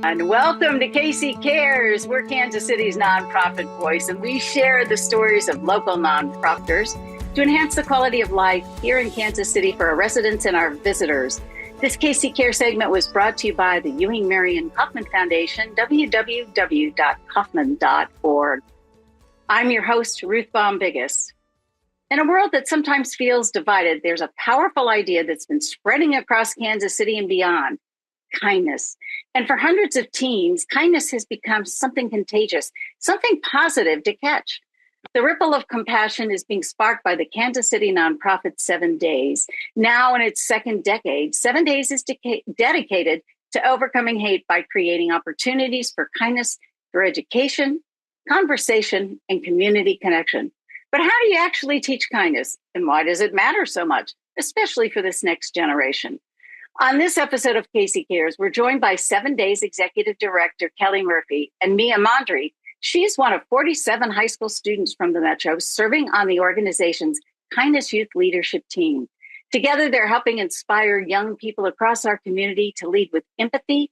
And welcome to Casey Cares. We're Kansas City's nonprofit voice, and we share the stories of local nonprofiters to enhance the quality of life here in Kansas City for our residents and our visitors. This Casey Care segment was brought to you by the Ewing Marion Kauffman Foundation, www.kauffman.org. I'm your host, Ruth Baum-Biggis. In a world that sometimes feels divided, there's a powerful idea that's been spreading across Kansas City and beyond: kindness. And for hundreds of teens, kindness has become something contagious, something positive to catch. The ripple of compassion is being sparked by the Kansas City nonprofit 7 Days. Now in its second decade, 7 Days is dedicated to overcoming hate by creating opportunities for kindness through education, conversation, and community connection. But how do you actually teach kindness? And why does it matter so much, especially for this next generation? On this episode of Casey Cares, we're joined by 7 Days Executive Director Kelly Murphy and Mia Mondry. She's one of 47 high school students from the Metro serving on the organization's Kindness Youth Leadership Team. Together, they're helping inspire young people across our community to lead with empathy,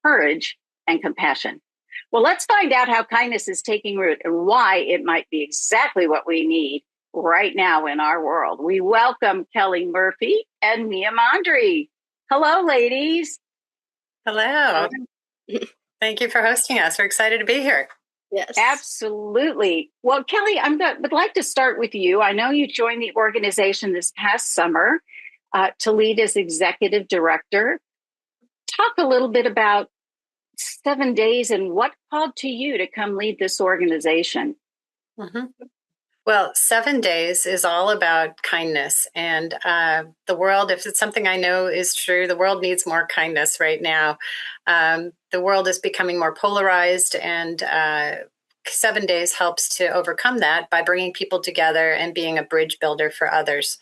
courage, and compassion. Well, let's find out how kindness is taking root and why it might be exactly what we need right now in our world. We welcome Kelly Murphy and Mia Mondry. Hello, ladies. Hello. Thank you for hosting us. We're excited to be here. Yes, absolutely. Well, Kelly, would like to start with you. I know you joined the organization this past summer to lead as executive director. Talk a little bit about 7 Days and what called to you to come lead this organization. Mm-hmm. Well, 7 Days is all about kindness, and the world, if it's something I know is true, the world needs more kindness right now. The world is becoming more polarized, and 7 Days helps to overcome that by bringing people together and being a bridge builder for others.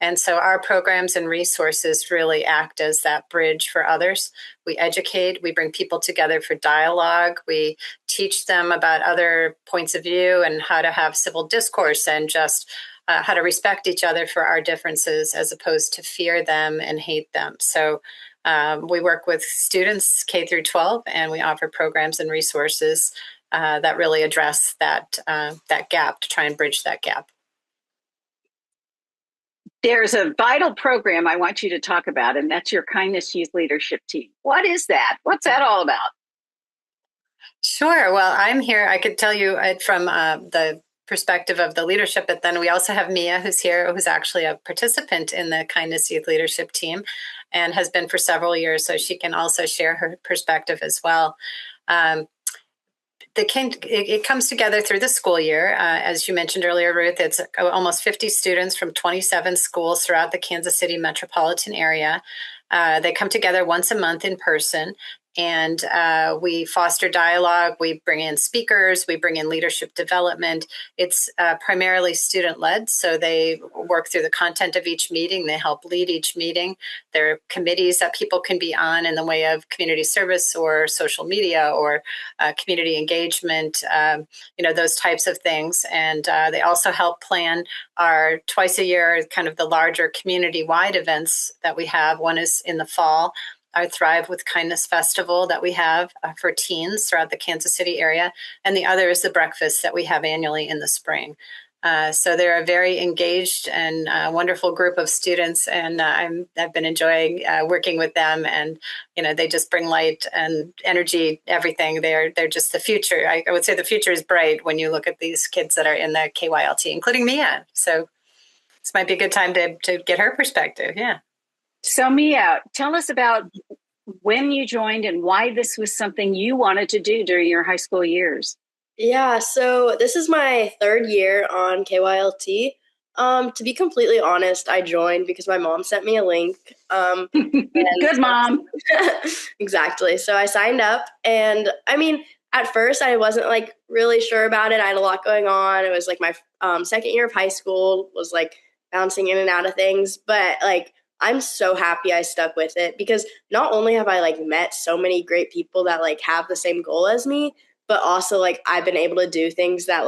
And so our programs and resources really act as that bridge for others. We educate, we bring people together for dialogue, we teach them about other points of view and how to have civil discourse and just how to respect each other for our differences as opposed to fear them and hate them. So we work with students K through 12, and we offer programs and resources that really address that gap, to try and bridge that gap. There's a vital program I want you to talk about, and that's your Kindness Youth Leadership Team. What is that? What's that all about? Sure. Well, I'm here. I could tell you from the perspective of the leadership, but then we also have Mia, who's here, who's actually a participant in the Kindness Youth Leadership Team and has been for several years, so she can also share her perspective as well. It comes together through the school year. As you mentioned earlier, Ruth, it's almost 50 students from 27 schools throughout the Kansas City metropolitan area. They come together once a month in person, and we foster dialogue. We bring in speakers. We bring in leadership development. It's primarily student-led, so they work through the content of each meeting. They help lead each meeting. There are committees that people can be on in the way of community service or social media or community engagement, those types of things. And they also help plan our twice a year, kind of the larger community-wide events that we have. One is in the fall, our Thrive with Kindness Festival that we have for teens throughout the Kansas City area. And the other is the breakfast that we have annually in the spring. So they're a very engaged and wonderful group of students, and I've been enjoying working with them. And they just bring light and energy, everything. They're just the future. I would say the future is bright when you look at these kids that are in the KYLT, including Mia. So this might be a good time to get her perspective. Yeah. So Mia, tell us about when you joined and why this was something you wanted to do during your high school years. Yeah, so this is my third year on KYLT. To be completely honest, I joined because my mom sent me a link. Good mom. Exactly. So I signed up, and I mean, at first I wasn't really sure about it. I had a lot going on. It was my second year of high school, was bouncing in and out of things, but I'm so happy I stuck with it because not only have I met so many great people that have the same goal as me, but also I've been able to do things that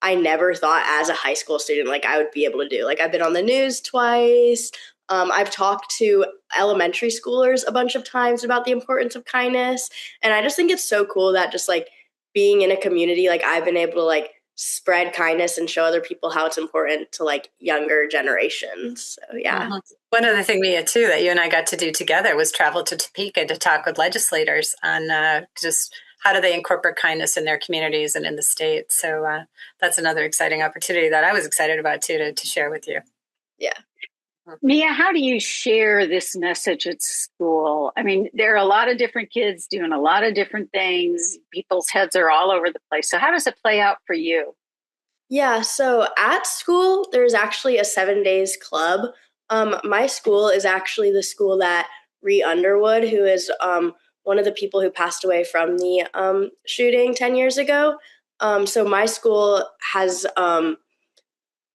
I never thought as a high school student I would be able to do. I've been on the news twice. I've talked to elementary schoolers a bunch of times about the importance of kindness. And I just think it's so cool that just like being in a community, like I've been able to like spread kindness and show other people how it's important to like younger generations. So yeah. One other thing, Mia, too, that you and I got to do together was travel to Topeka to talk with legislators on just how do they incorporate kindness in their communities and in the state. So that's another exciting opportunity that I was excited about, too, to share with you. Yeah. Mia, how do you share this message at school? I mean, there are a lot of different kids doing a lot of different things. People's heads are all over the place. So how does it play out for you? Yeah, so at school, there's actually a 7 days club. My school is actually the school that Ree Underwood, who is one of the people who passed away from the shooting 10 years ago. So my school has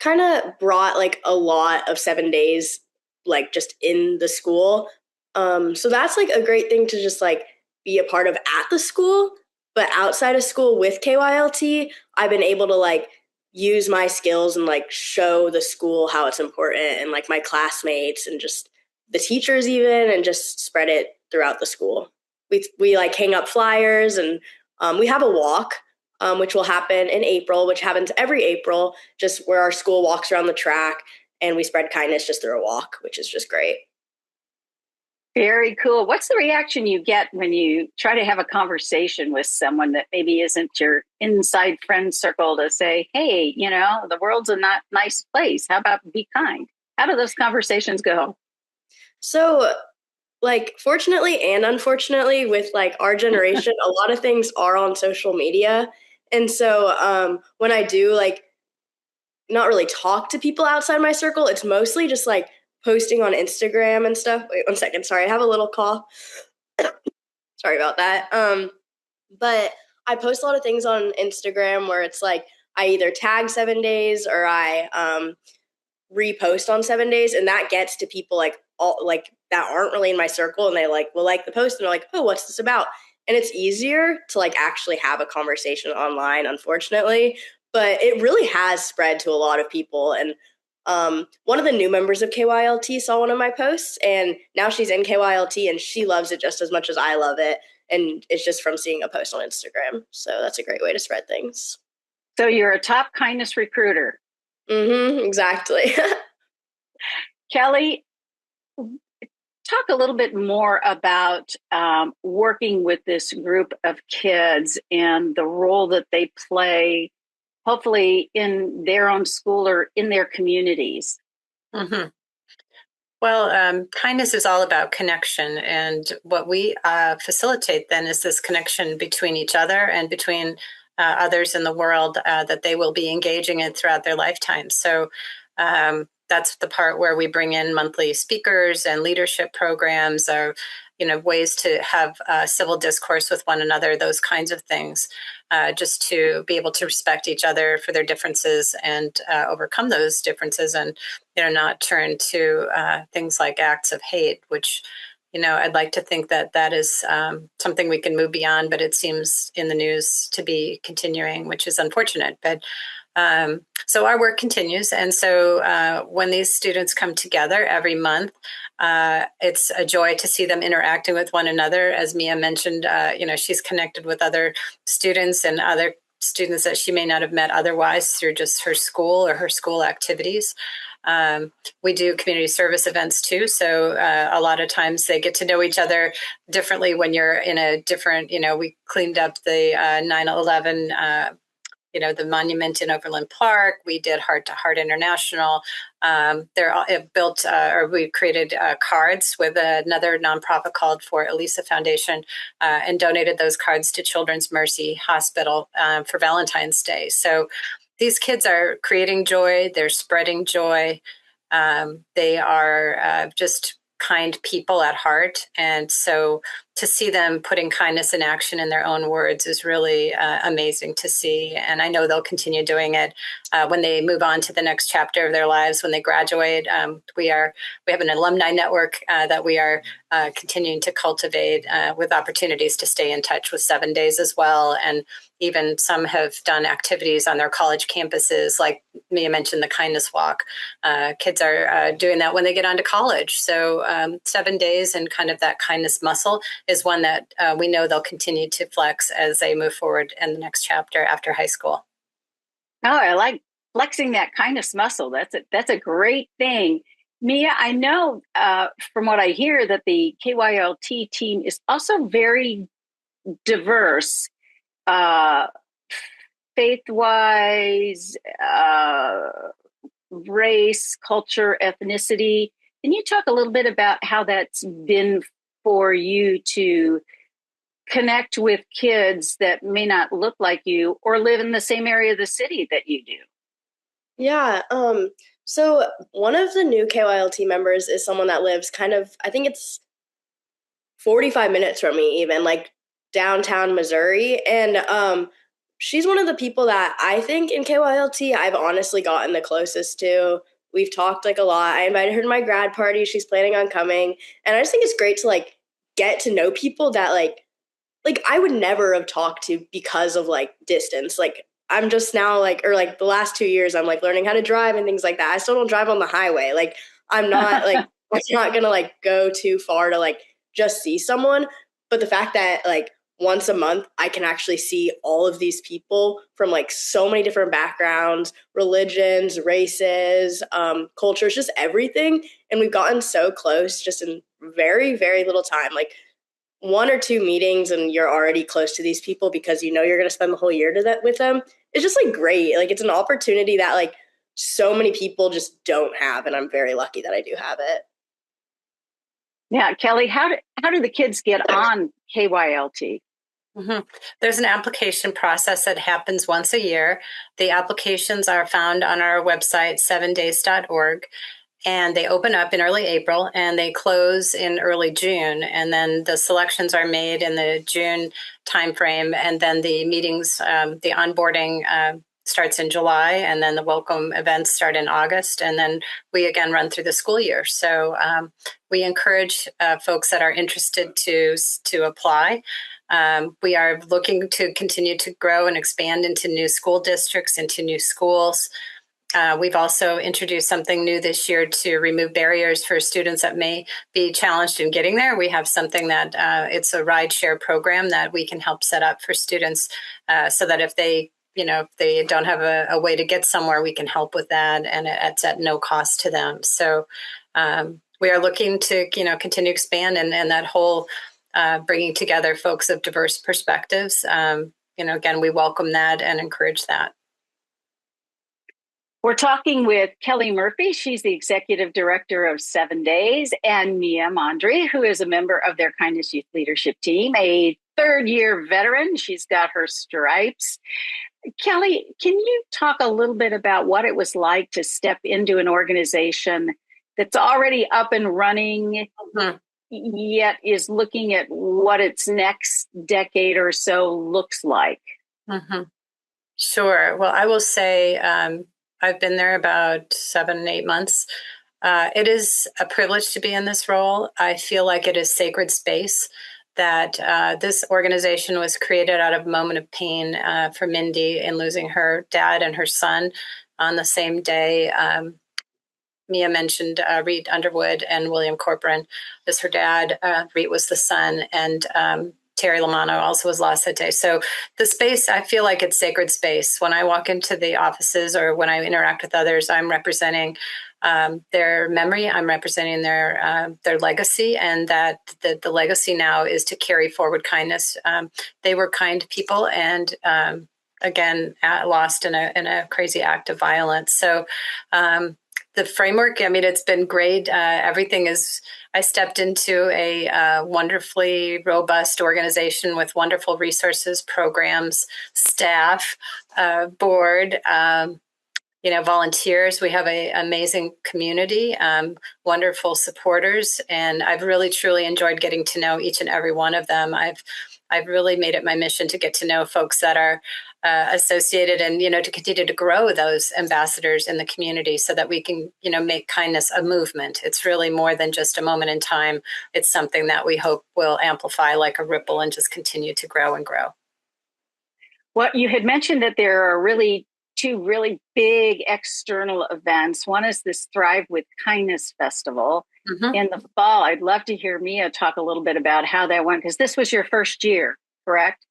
kind of brought like a lot of 7 days, like just in the school. So that's like a great thing to just like be a part of at the school. But outside of school with KYLT, I've been able to like use my skills and like show the school how it's important and like my classmates and just the teachers even and just spread it throughout the school. We like hang up flyers and we have a walk which will happen in April, which happens every April, just where our school walks around the track and we spread kindness just through a walk, which is just great. Very cool. What's the reaction you get when you try to have a conversation with someone that maybe isn't your inside friend circle to say, hey, you know, the world's a not nice place. How about be kind? How do those conversations go? So, like, fortunately and unfortunately, with like our generation, a lot of things are on social media. And so when I do like not really talk to people outside my circle, it's mostly just like posting on Instagram and stuff. Wait 1 second. Sorry, I have a little cough. Sorry about that. But I post a lot of things on Instagram where it's like I either tag 7 days or I repost on 7 days, and that gets to people like all like that aren't really in my circle, and they like will like the post and they're like, oh, what's this about? And it's easier to like actually have a conversation online, unfortunately, but it really has spread to a lot of people. And one of the new members of KYLT saw one of my posts, and now she's in KYLT, and she loves it just as much as I love it. And it's just from seeing a post on Instagram. So that's a great way to spread things. So you're a top kindness recruiter. Exactly. Kelly, talk a little bit more about working with this group of kids and the role that they play, hopefully in their own school or in their communities. Mm-hmm. Well, kindness is all about connection. And what we facilitate then is this connection between each other and between others in the world that they will be engaging in throughout their lifetime. So that's the part where we bring in monthly speakers and leadership programs or, you know, ways to have civil discourse with one another, those kinds of things, just to be able to respect each other for their differences and overcome those differences and, you know, not turn to things like acts of hate, which, you know, I'd like to think that that is something we can move beyond, but it seems in the news to be continuing, which is unfortunate. But so our work continues. And so when these students come together every month, it's a joy to see them interacting with one another. As Mia mentioned, you know, she's connected with other students and other students that she may not have met otherwise through just her school or her school activities. We do community service events too. So a lot of times they get to know each other differently when you're in a different, you know, we cleaned up the 9/11 you know, the monument in Overland Park. We did Heart to Heart International. We created cards with another nonprofit called For Elisa Foundation and donated those cards to Children's Mercy Hospital for Valentine's Day. So these kids are creating joy. They're spreading joy. They are just kind people at heart. And so to see them putting kindness in action in their own words is really amazing to see. And I know they'll continue doing it when they move on to the next chapter of their lives, when they graduate. We have an alumni network that we are continuing to cultivate with opportunities to stay in touch with 7 Days as well. And even some have done activities on their college campuses, like Mia mentioned, the Kindness Walk. Kids are doing that when they get onto college. So 7 Days and kind of that kindness muscle is one that we know they'll continue to flex as they move forward in the next chapter after high school. Oh, I like flexing that kindness muscle. That's a great thing. Mia, I know from what I hear that the KYLT team is also very diverse, faith-wise, race, culture, ethnicity. Can you talk a little bit about how that's been for you to connect with kids that may not look like you or live in the same area of the city that you do? Yeah. So one of the new KYLT members is someone that lives kind of, I think it's 45 minutes from me, even like downtown Missouri. And she's one of the people that I think in KYLT I've honestly gotten the closest to. We've talked like a lot. I invited her to my grad party. She's planning on coming. And I just think it's great to like get to know people that like I would never have talked to because of like distance. Like I'm just now like, or like the last 2 years, I'm like learning how to drive and things like that. I still don't drive on the highway. Like I'm not like, I'm not going to like go too far to like just see someone. But the fact that like once a month, I can actually see all of these people from like so many different backgrounds, religions, races, cultures, just everything. And we've gotten so close just in very, very little time. Like 1 or 2 meetings and you're already close to these people because you know you're going to spend the whole year with them. It's just like great. Like it's an opportunity that like so many people just don't have, and I'm very lucky that I do have it. Yeah, Kelly, how do the kids get on KYLT? Mm-hmm. There's an application process that happens once a year. The applications are found on our website, 7days.org. And they open up in early April and they close in early June. And then the selections are made in the June timeframe. And then the meetings, the onboarding starts in July. And then the welcome events start in August. And then we again run through the school year. So we encourage folks that are interested to apply. We are looking to continue to grow and expand into new school districts, into new schools. We've also introduced something new this year to remove barriers for students that may be challenged in getting there. We have something that it's a ride share program that we can help set up for students so that if they don't have a way to get somewhere, we can help with that, and it's at no cost to them. So we are looking to continue to expand and that whole bringing together folks of diverse perspectives. Again, we welcome that and encourage that. We're talking with Kelly Murphy. She's the executive director of 7 Days, and Mia Mondry, who is a member of their Kindness Youth Leadership Team, a third-year veteran. She's got her stripes. Kelly, can you talk a little bit about what it was like to step into an organization that's already up and running, yet is looking at what its next decade or so looks like? Mm-hmm. Sure. Well, I will say I've been there about 7-8 months. It is a privilege to be in this role. I feel like it is sacred space, that this organization was created out of a moment of pain for Mindy in losing her dad and her son on the same day. Mia mentioned Reed Underwood and William Corcoran as her dad. Reed was the son, and Terry Lamanno also was lost that day. So the space, I feel like it's sacred space. When I walk into the offices or when I interact with others, I'm representing their memory. I'm representing their legacy, and that the legacy now is to carry forward kindness. They were kind people, and again, lost in a crazy act of violence. So the framework, I mean, it's been great. Everything is. I stepped into a wonderfully robust organization with wonderful resources, programs, staff, board. volunteers. We have an amazing community, wonderful supporters, and I've really truly enjoyed getting to know each and every one of them. I've really made it my mission to get to know folks that are associated, and to continue to grow those ambassadors in the community so that we can make kindness a movement. It's really more than just a moment in time. It's something that we hope will amplify like a ripple and just continue to grow and grow. Well, you had mentioned that there are really two really big external events. One is this Thrive with Kindness Festival in the fall. I'd love to hear Mia talk a little bit about how that went, because this was your first year, correct?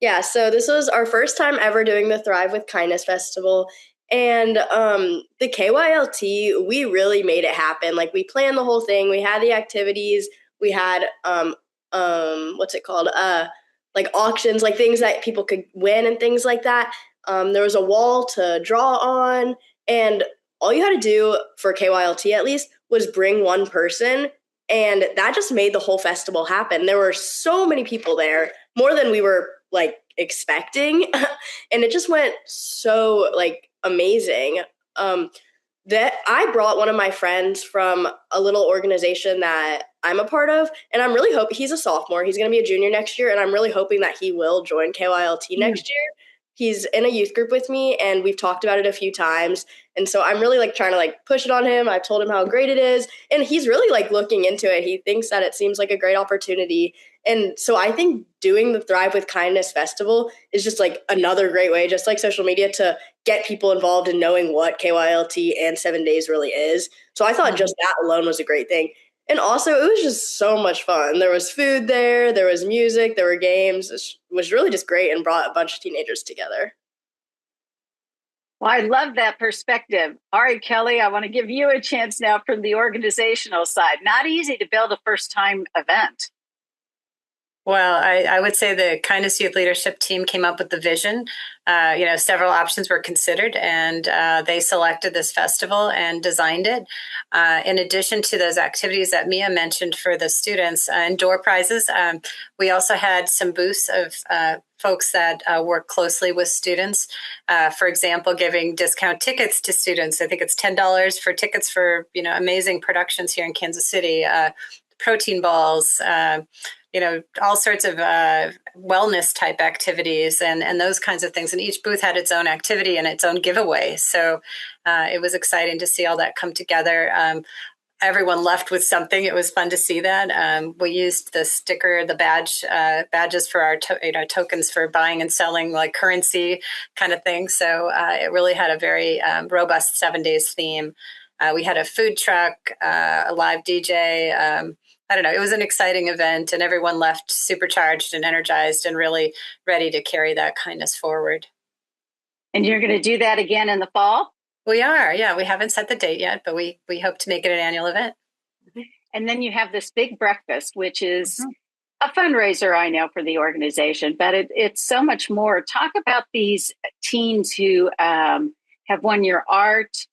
Yeah, so this was our first time ever doing the Thrive with Kindness Festival. And the KYLT, we really made it happen. Like, we planned the whole thing. We had the activities. We had what's it called? Like auctions, like things that people could win and things like that. There was a wall to draw on, and all you had to do for KYLT at least was bring one person, and that just made the whole festival happen. There were so many people there, more than we were like expecting, and it just went so like amazing. That I brought one of my friends from a little organization that I'm a part of, and I'm really hoping he's a sophomore. He's going to be a junior next year, and I'm really hoping that he will join KYLT next year. He's in a youth group with me, and we've talked about it a few times. And so I'm really like trying to like push it on him. I've told him how great it is, and he's really like looking into it. He thinks that it seems like a great opportunity. And so I think doing the Thrive with Kindness Festival is just like another great way, just like social media, to get people involved in knowing what KYLT and 7 Days really is. So I thought just that alone was a great thing. And also, it was just so much fun. There was food there, there was music, there were games. It was really just great and brought a bunch of teenagers together. Well, I love that perspective. All right, Kelly, I want to give you a chance now from the organizational side. Not easy to build a first-time event. Well, I would say the Kindness Youth Leadership team came up with the vision. Several options were considered, and they selected this festival and designed it. In addition to those activities that Mia mentioned for the students and door prizes, we also had some booths of folks that work closely with students. For example, giving discount tickets to students. I think it's $10 for tickets for amazing productions here in Kansas City. Protein balls. All sorts of wellness type activities and those kinds of things. And each booth had its own activity and its own giveaway. So it was exciting to see all that come together. Everyone left with something. It was fun to see that. We used the sticker, the badges for our tokens for buying and selling, like currency kind of thing. So it really had a very robust 7 days theme. We had a food truck, a live DJ. I don't know, it was an exciting event, and everyone left supercharged and energized and really ready to carry that kindness forward. And you're going to do that again in the fall? We are, yeah. We haven't set the date yet, but we hope to make it an annual event. And then you have this big breakfast, which is a fundraiser, I know, for the organization, but it's so much more. Talk about these teens who have won your art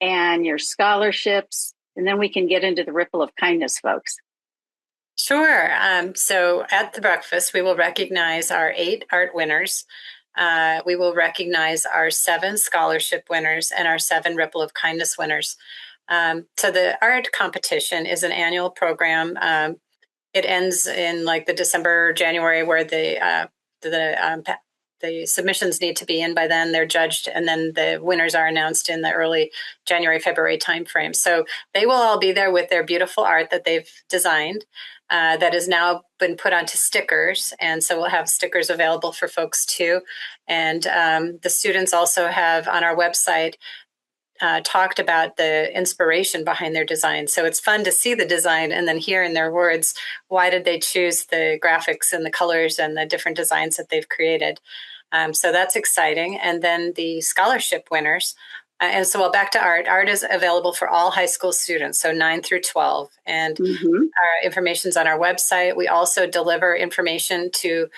and your scholarships, and then we can get into the Ripple of Kindness, folks. Sure. So at the breakfast, we will recognize our 8 art winners. We will recognize our 7 scholarship winners and our 7 Ripple of Kindness winners. So the art competition is an annual program. It ends in like the December, January, where the submissions need to be in by then. They're judged, and then the winners are announced in the early January, February timeframe. So they will all be there with their beautiful art that they've designed. That has now been put onto stickers. And so we'll have stickers available for folks too. And the students also have on our website talked about the inspiration behind their design. So it's fun to see the design and then hear in their words, why did they choose the graphics and the colors and the different designs that they've created. So that's exciting. And then the scholarship winners. And so, back to art. Art is available for all high school students, so 9 through 12. And our information's on our website. We also deliver information to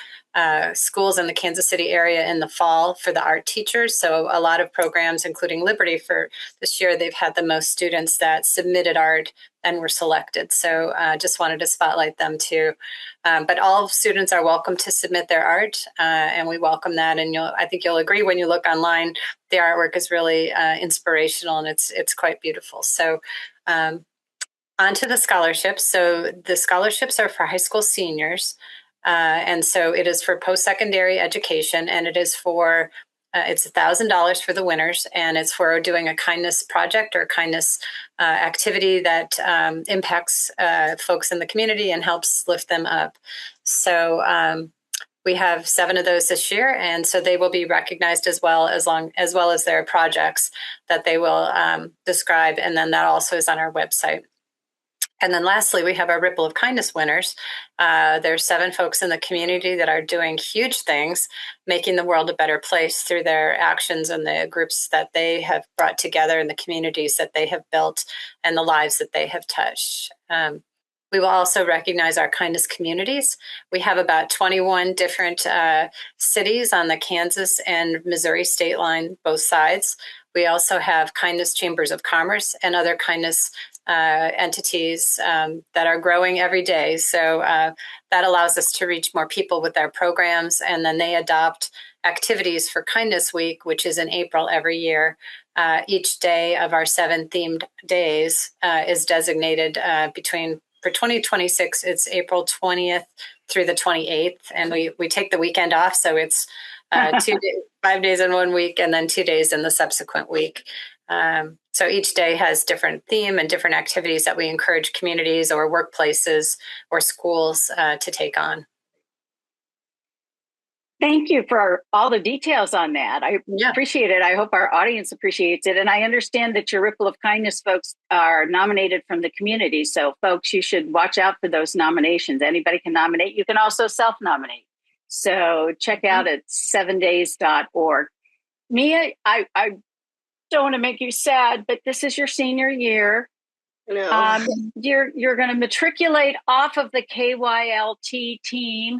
schools in the Kansas City area in the fall for the art teachers. So a lot of programs, including Liberty for this year, they've had the most students that submitted art and were selected. So just wanted to spotlight them too. But all students are welcome to submit their art, and we welcome that. And I think you'll agree when you look online, the artwork is really inspirational, and it's quite beautiful. So on to the scholarships. So the scholarships are for high school seniors. And so it is for post-secondary education, and it is for it's $1,000 for the winners, and it's for doing a kindness project or kindness activity that impacts folks in the community and helps lift them up. So we have 7 of those this year, and so they will be recognized as well as their projects that they will describe, and then that also is on our website. And then lastly, we have our Ripple of Kindness winners. There's 7 folks in the community that are doing huge things, making the world a better place through their actions and the groups that they have brought together and the communities that they have built and the lives that they have touched. We will also recognize our kindness communities. We have about 21 different cities on the Kansas and Missouri state line, both sides. We also have kindness chambers of commerce and other kindness entities that are growing every day. So that allows us to reach more people with our programs. And then they adopt activities for Kindness Week, which is in April every year. Each day of our 7 themed days is designated for 2026, it's April 20th through the 28th. And we take the weekend off. So it's 5 days in one week and then 2 days in the subsequent week. So each day has different theme and different activities that we encourage communities or workplaces or schools to take on. Thank you for all the details on that. I appreciate it. I hope our audience appreciates it. And I understand that your Ripple of Kindness folks are nominated from the community. So folks, you should watch out for those nominations. Anybody can nominate. You can also self-nominate. So check out at 7days.org. Mia, I don't want to make you sad, but this is your senior year. No. You're going to matriculate off of the KYLT team.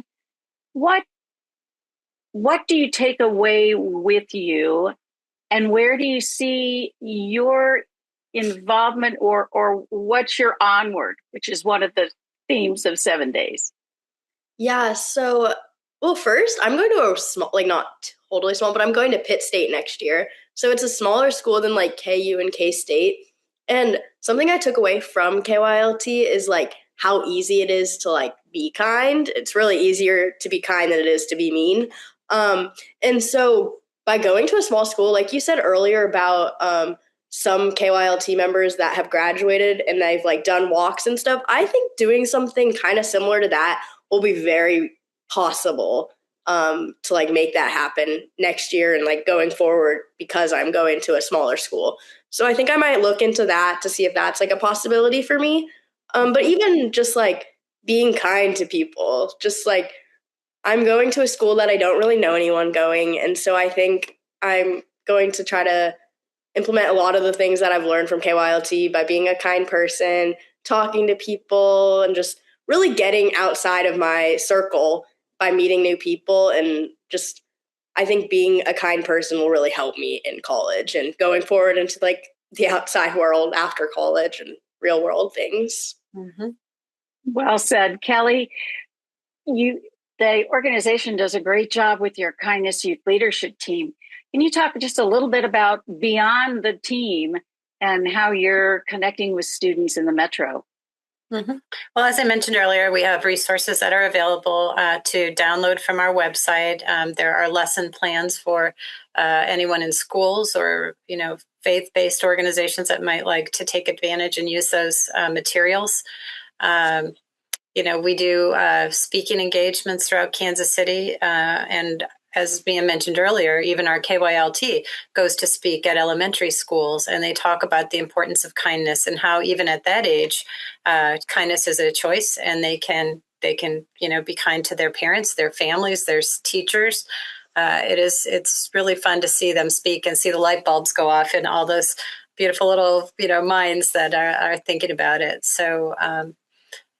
What do you take away with you, and where do you see your involvement, or what's your onward, which is one of the themes of 7 days? Yeah. So, well, first I'm going to a small, like not totally small, but I'm going to Pitt State next year. So it's a smaller school than like KU and K-State. And something I took away from KYLT is like how easy it is to like be kind. It's really easier to be kind than it is to be mean. And so by going to a small school, like you said earlier about some KYLT members that have graduated and they've like done walks and stuff, I think doing something kind of similar to that will be very possible to like make that happen next year and like going forward, because I'm going to a smaller school. So I think I might look into that to see if that's like a possibility for me. But even just like being kind to people, just like I'm going to a school that I don't really know anyone going. And so I think I'm going to try to implement a lot of the things that I've learned from KYLT by being a kind person, talking to people, and just really getting outside of my circle by meeting new people. And just, I think being a kind person will really help me in college and going forward into like the outside world after college and real world things. Mm-hmm. Well said, Kelly. The organization does a great job with your Kindness Youth Leadership team. Can you talk just a little bit about beyond the team and how you're connecting with students in the Metro? Mm-hmm. Well, as I mentioned earlier, we have resources that are available to download from our website. There are lesson plans for anyone in schools or, faith-based organizations that might like to take advantage and use those materials. We do speaking engagements throughout Kansas City, and as Mia mentioned earlier, even our KYLT goes to speak at elementary schools, and they talk about the importance of kindness and how even at that age, kindness is a choice, and they can be kind to their parents, their families, their teachers. It's really fun to see them speak and see the light bulbs go off in all those beautiful little minds that are thinking about it. So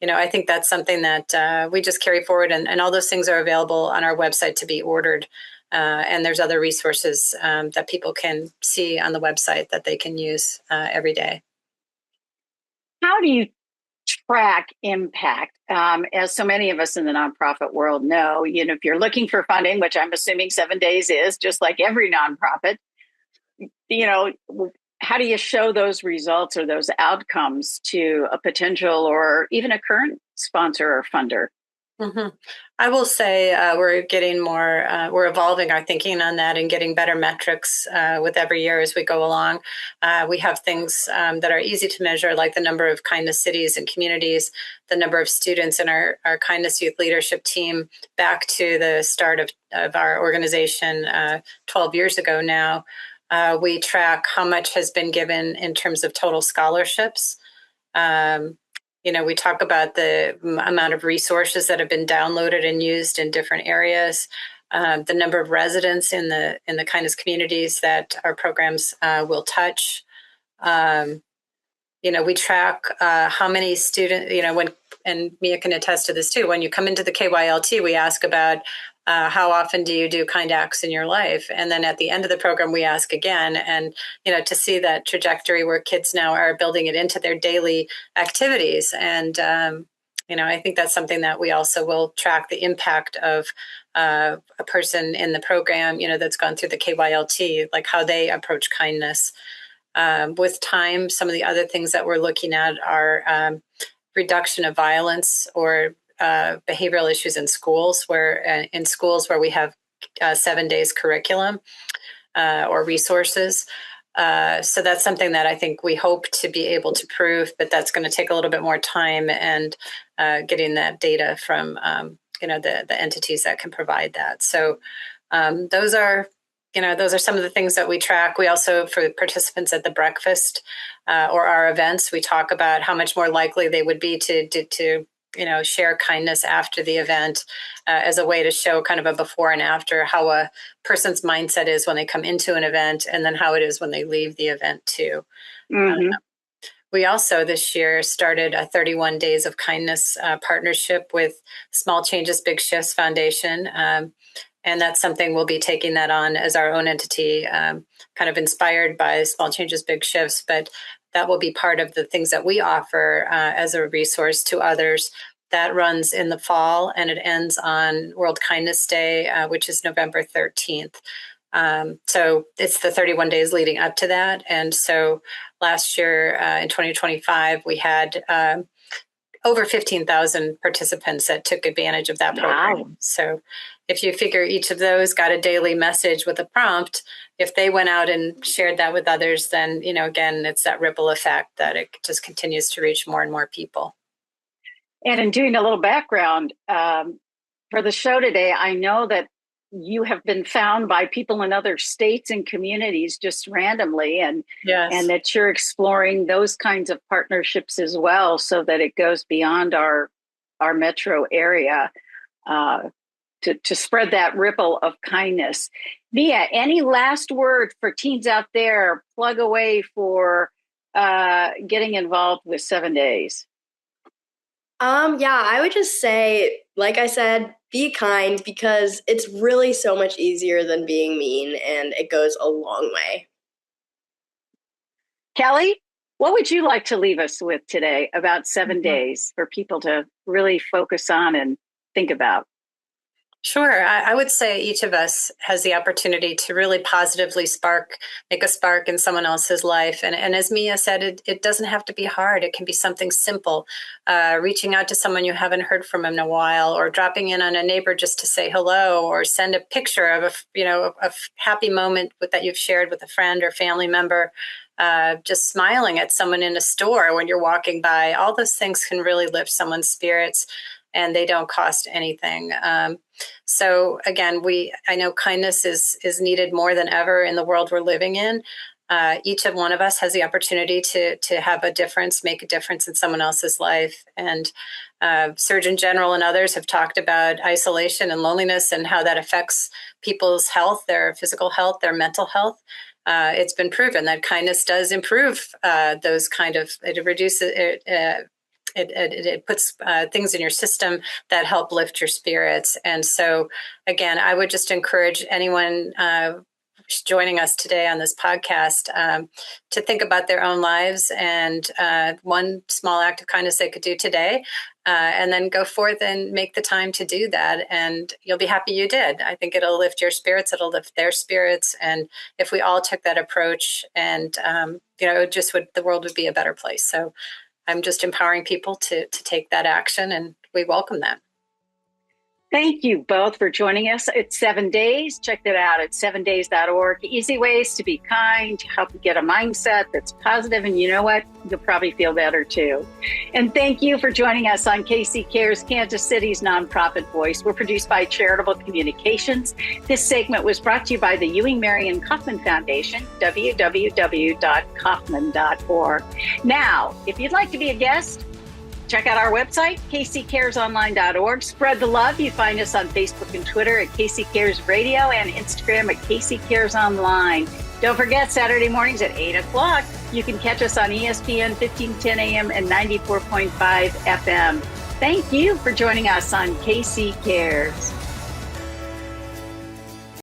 I think that's something that we just carry forward, and all those things are available on our website to be ordered. And there's other resources that people can see on the website that they can use every day. How do you track impact? As so many of us in the nonprofit world know, if you're looking for funding, which I'm assuming 7 Days is, just like every nonprofit, how do you show those results or those outcomes to a potential or even a current sponsor or funder? Mm-hmm. I will say we're getting more, we're evolving our thinking on that and getting better metrics with every year as we go along. We have things that are easy to measure, like the number of kindness cities and communities, the number of students in our kindness youth leadership team back to the start of our organization 12 years ago now. We track how much has been given in terms of total scholarships. We talk about the amount of resources that have been downloaded and used in different areas, the number of residents in the kindness communities that our programs will touch. We track how many students, and Mia can attest to this too, when you come into the KYLT, we ask about how often do you do kind acts in your life? And then at the end of the program, we ask again, and, to see that trajectory where kids now are building it into their daily activities. And, I think that's something that we also will track the impact of a person in the program, that's gone through the KYLT, like how they approach kindness. With time, some of the other things that we're looking at are reduction of violence or behavioral issues in schools, where we have 7 days curriculum or resources. So that's something that I think we hope to be able to prove, but that's going to take a little bit more time and getting that data from the entities that can provide that. So those are some of the things that we track. We also, for participants at the breakfast or our events, we talk about how much more likely they would be to share kindness after the event as a way to show kind of a before and after, how a person's mindset is when they come into an event, and then how it is when they leave the event too. Mm-hmm. We also this year started a 31 Days of Kindness partnership with Small Changes, Big Shifts Foundation. And that's something we'll be taking that on as our own entity, kind of inspired by Small Changes, Big Shifts, but that will be part of the things that we offer as a resource to others. That runs in the fall, and it ends on World Kindness Day, which is November 13th. So it's the 31 days leading up to that. And so last year in 2025, we had over 15,000 participants that took advantage of that program. Wow. So if you figure each of those got a daily message with a prompt, if they went out and shared that with others, then, again, it's that ripple effect that it just continues to reach more and more people. And in doing a little background for the show today, I know that you have been found by people in other states and communities just randomly, and yes. And that you're exploring those kinds of partnerships as well, so that it goes beyond our metro area to spread that ripple of kindness. Mia, any last word for teens out there? Plug away for getting involved with 7 Days. Yeah, I would just say, like I said, be kind, because it's really so much easier than being mean, and it goes a long way. Kelly, what would you like to leave us with today about 7 days for people to really focus on and think about? Sure. I would say each of us has the opportunity to really positively make a spark in someone else's life. And as Mia said, it doesn't have to be hard. It can be something simple. Reaching out to someone you haven't heard from in a while, or dropping in on a neighbor just to say hello, or send a picture of a happy moment that you've shared with a friend or family member. Just smiling at someone in a store when you're walking by. All those things can really lift someone's spirits, and they don't cost anything. So again, I know kindness is needed more than ever in the world we're living in. Each of one of us has the opportunity to have a difference, make a difference in someone else's life. And Surgeon General and others have talked about isolation and loneliness and how that affects people's health, their physical health, their mental health. It's been proven that kindness does improve it reduces it puts things in your system that help lift your spirits. And so, again, I would just encourage anyone joining us today on this podcast to think about their own lives and one small act of kindness they could do today, and then go forth and make the time to do that. And you'll be happy you did. I think it'll lift your spirits. It'll lift their spirits. And if we all took that approach, and the world would be a better place. So I'm just empowering people to take that action, and we welcome that. Thank you both for joining us. It's 7 days. Check it out at 7days.org. Easy ways to be kind, to help you get a mindset that's positive. And you know what? You'll probably feel better too. And thank you for joining us on KC Cares, Kansas City's nonprofit voice. We're produced by Charitable Communications. This segment was brought to you by the Ewing Marion Kauffman Foundation, www.kauffman.org. Now, if you'd like to be a guest, check out our website, kccaresonline.org. Spread the love. You find us on Facebook and Twitter at KC Cares Radio and Instagram at KC Cares Online. Don't forget, Saturday mornings at 8 o'clock, you can catch us on ESPN 1510 AM and 94.5 FM. Thank you for joining us on KC Cares.